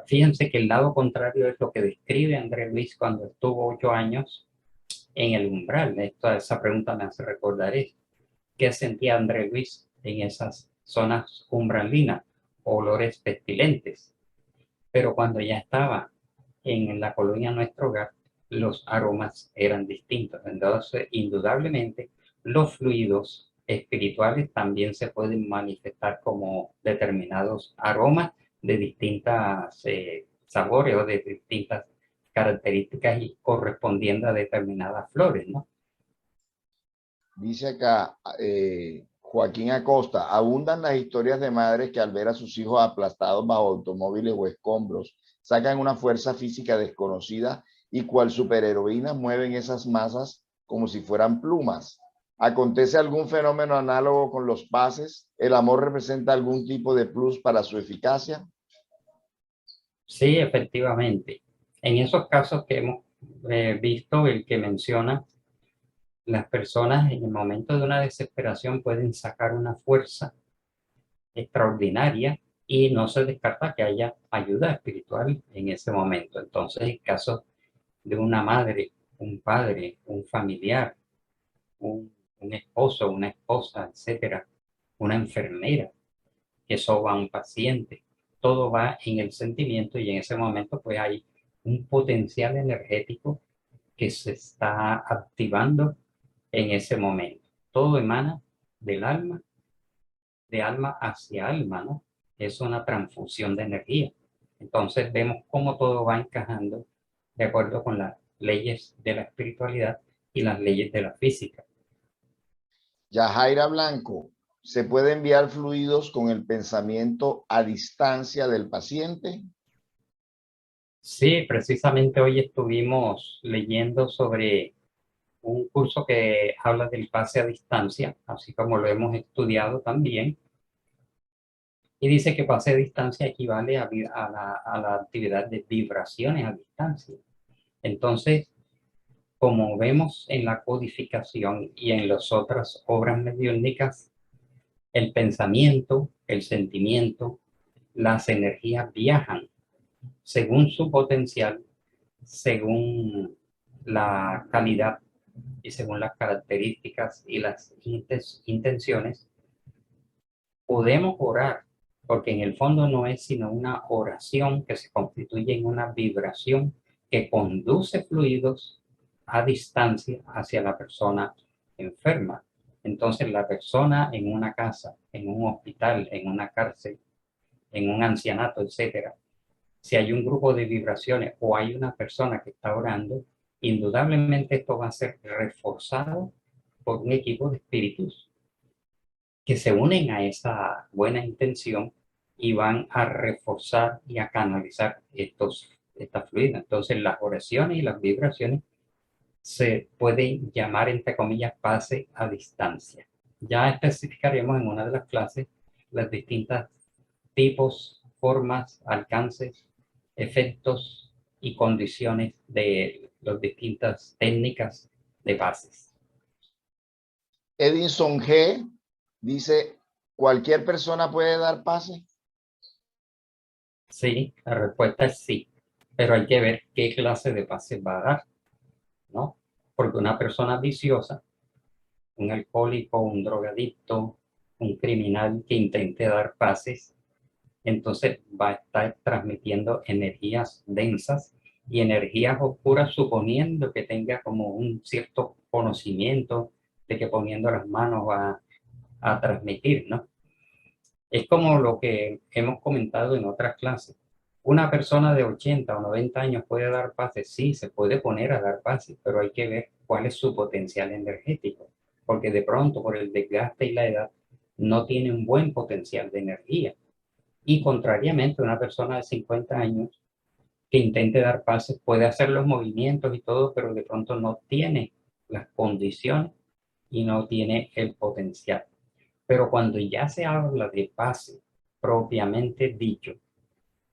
Fíjense que el lado contrario es lo que describe André Luis cuando estuvo 8 años en el umbral. Esa pregunta me hace recordar esto. ¿Qué sentía André Luis en esas zonas umbralinas? Olores pestilentes. Pero cuando ya estaba en la colonia Nuestro Hogar, los aromas eran distintos. Entonces, indudablemente, los fluidos espirituales también se pueden manifestar como determinados aromas de distintas sabores o de distintas características y correspondiendo a determinadas flores, ¿no? Dice acá Joaquín Acosta, abundan las historias de madres que al ver a sus hijos aplastados bajo automóviles o escombros, sacan una fuerza física desconocida y cual superheroínas mueven esas masas como si fueran plumas. ¿Acontece algún fenómeno análogo con los pases? ¿El amor representa algún tipo de plus para su eficacia? Sí, efectivamente. En esos casos que hemos visto, el que menciona, las personas en el momento de una desesperación pueden sacar una fuerza extraordinaria y no se descarta que haya ayuda espiritual en ese momento. Entonces, en caso de una madre, un padre, un familiar, un esposo, una esposa, etcétera, una enfermera que soba a un paciente, todo va en el sentimiento y en ese momento pues hay un potencial energético que se está activando en ese momento. Todo emana del alma, de alma hacia alma, ¿no? Es una transfusión de energía. Entonces vemos cómo todo va encajando de acuerdo con las leyes de la espiritualidad y las leyes de la física. Yajaira Blanco, ¿se puede enviar fluidos con el pensamiento a distancia del paciente? Sí, precisamente hoy estuvimos leyendo sobre un curso que habla del pase a distancia, así como lo hemos estudiado también, y dice que pase a distancia equivale a la actividad de vibraciones a distancia. Entonces, como vemos en la codificación y en las otras obras mediúnicas, el pensamiento, el sentimiento, las energías viajan según su potencial, según la calidad y según las características y las intenciones. Podemos orar, porque en el fondo no es sino una oración que se constituye en una vibración que conduce fluidos a distancia hacia la persona enferma. Entonces la persona en una casa, en un hospital, en una cárcel, en un ancianato, etcétera, si hay un grupo de vibraciones o hay una persona que está orando, indudablemente esto va a ser reforzado por un equipo de espíritus que se unen a esa buena intención y van a reforzar y a canalizar estas fluidos. Entonces las oraciones y las vibraciones se pueden llamar, entre comillas, pase a distancia. Ya especificaremos en una de las clases las distintas tipos, formas, alcances, efectos y condiciones de las distintas técnicas de pases. Edinson G dice, ¿cualquier persona puede dar pase? Sí, la respuesta es sí, pero hay que ver qué clase de pase va a dar, ¿no? Porque una persona viciosa, un alcohólico, un drogadicto, un criminal que intente dar pases, entonces va a estar transmitiendo energías densas y energías oscuras, suponiendo que tenga como un cierto conocimiento de que poniendo las manos va a transmitir, ¿no? Es como lo que hemos comentado en otras clases. Una persona de 80 o 90 años puede dar pases, sí, se puede poner a dar pases, pero hay que ver cuál es su potencial energético, porque de pronto por el desgaste y la edad no tiene un buen potencial de energía. Y contrariamente, una persona de 50 años que intente dar pases puede hacer los movimientos y todo, pero de pronto no tiene las condiciones y no tiene el potencial. Pero cuando ya se habla de pase propiamente dicho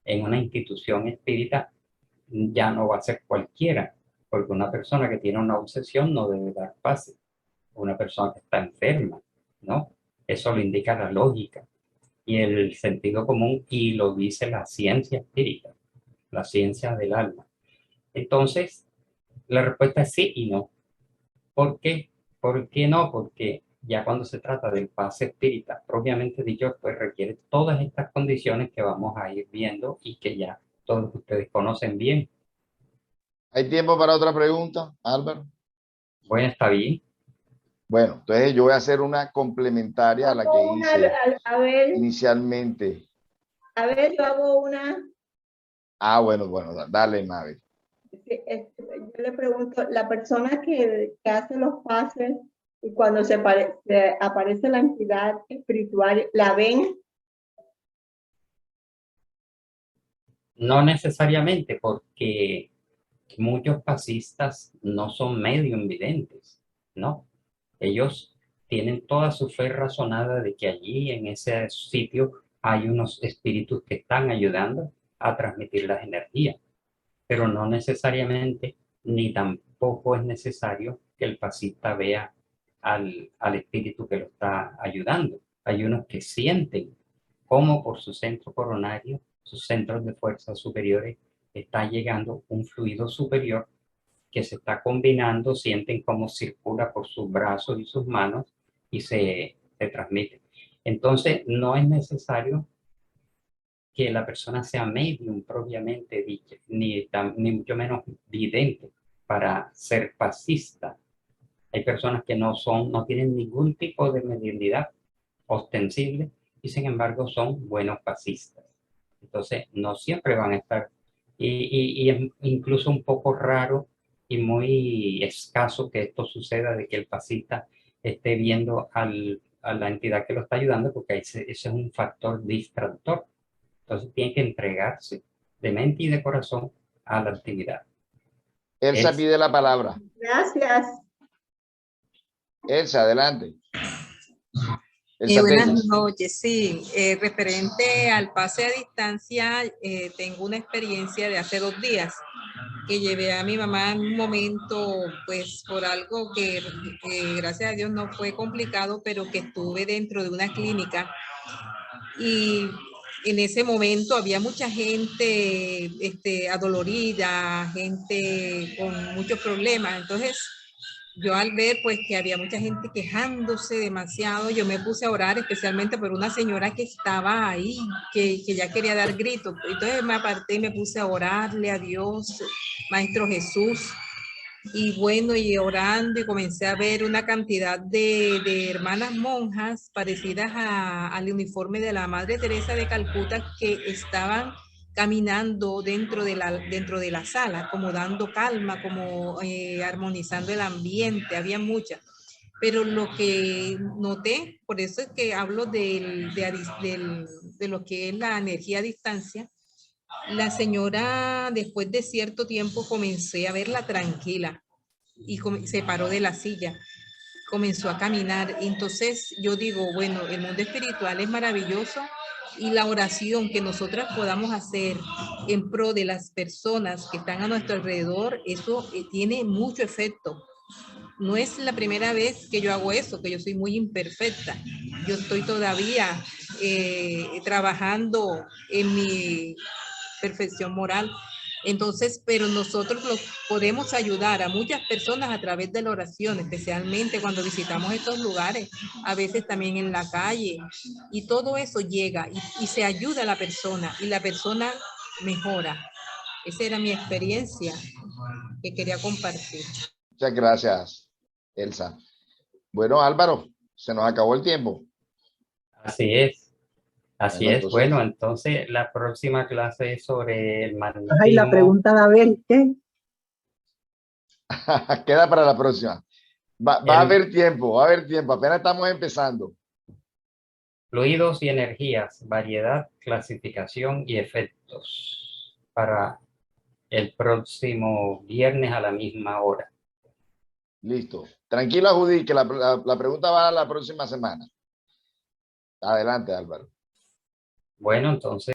en una institución espírita, ya no va a ser cualquiera, porque una persona que tiene una obsesión no debe dar pase. Una persona que está enferma, ¿no? Eso lo indica la lógica y el sentido común y lo dice la ciencia espírita, la ciencia del alma. Entonces, la respuesta es sí y no. ¿Por qué? ¿Por qué no? Porque ya cuando se trata del pase espírita propiamente dicho, pues requiere todas estas condiciones que vamos a ir viendo y que ya todos ustedes conocen bien. ¿Hay tiempo para otra pregunta, Álvaro? Bueno, está bien. Bueno, entonces yo voy a hacer una complementaria a la que hice a ver, inicialmente. a ver, yo hago una. Ah, bueno, dale, Mabel. Yo le pregunto, la persona que hace los pases y cuando se aparece la entidad espiritual, ¿la ven? No necesariamente, porque muchos pasistas no son medium videntes, ¿no? Ellos tienen toda su fe razonada de que allí en ese sitio hay unos espíritus que están ayudando a transmitir las energías, pero no necesariamente ni tampoco es necesario que el pasista vea al espíritu que lo está ayudando. Hay unos que sienten cómo por su centro coronario, sus centros de fuerza superiores, está llegando un fluido superior que se está combinando, sienten cómo circula por sus brazos y sus manos y se transmite. Entonces, no es necesario que la persona sea medium propiamente dicha, ni mucho menos vidente para ser pasista. Hay personas que no tienen ningún tipo de mediunidad ostensible y sin embargo son buenos pasistas. Entonces, no siempre van a estar, y es incluso un poco raro y muy escaso que esto suceda de que el pasista esté viendo a la entidad que lo está ayudando, porque ese es un factor distractor. Entonces, tiene que entregarse de mente y de corazón a la actividad. Elsa pide la palabra. Gracias. Elsa, adelante. Elsa Buenas Peñas. noches, sí. Referente al pase a distancia, tengo una experiencia de hace 2 días que llevé a mi mamá en un momento, pues por algo que gracias a Dios no fue complicado, pero que estuve dentro de una clínica y en ese momento había mucha gente adolorida, gente con muchos problemas. Entonces, yo al ver pues que había mucha gente quejándose demasiado, yo me puse a orar especialmente por una señora que estaba ahí, que ya quería dar gritos. Entonces me aparté y me puse a orarle a Dios, Maestro Jesús. Y bueno, y orando y comencé a ver una cantidad de hermanas monjas parecidas al uniforme de la Madre Teresa de Calcuta que estaban caminando dentro de la sala, como dando calma, como armonizando el ambiente, había muchas. Pero lo que noté, por eso es que hablo de lo que es la energía a distancia, la señora después de cierto tiempo comencé a verla tranquila y se paró de la silla, comenzó a caminar. Entonces yo digo, bueno, el mundo espiritual es maravilloso y la oración que nosotras podamos hacer en pro de las personas que están a nuestro alrededor, eso tiene mucho efecto. No es la primera vez que yo hago eso, que yo soy muy imperfecta. Yo estoy todavía trabajando en mi perfección moral. Entonces, pero nosotros podemos ayudar a muchas personas a través de la oración, especialmente cuando visitamos estos lugares, a veces también en la calle, y todo eso llega y se ayuda a la persona y la persona mejora. Esa era mi experiencia que quería compartir. Muchas gracias, Elsa. Bueno, Álvaro, se nos acabó el tiempo. Así es. Así Bueno, es. Bueno, entonces la próxima clase es sobre el magnetismo. Ay, la pregunta de Abel, ¿qué? Queda para la próxima. Va a haber tiempo, apenas estamos empezando. Fluidos y energías, variedad, clasificación y efectos para el próximo viernes a la misma hora. Listo. Tranquila, Judy, que la pregunta va a la próxima semana. Adelante, Álvaro. Bueno, entonces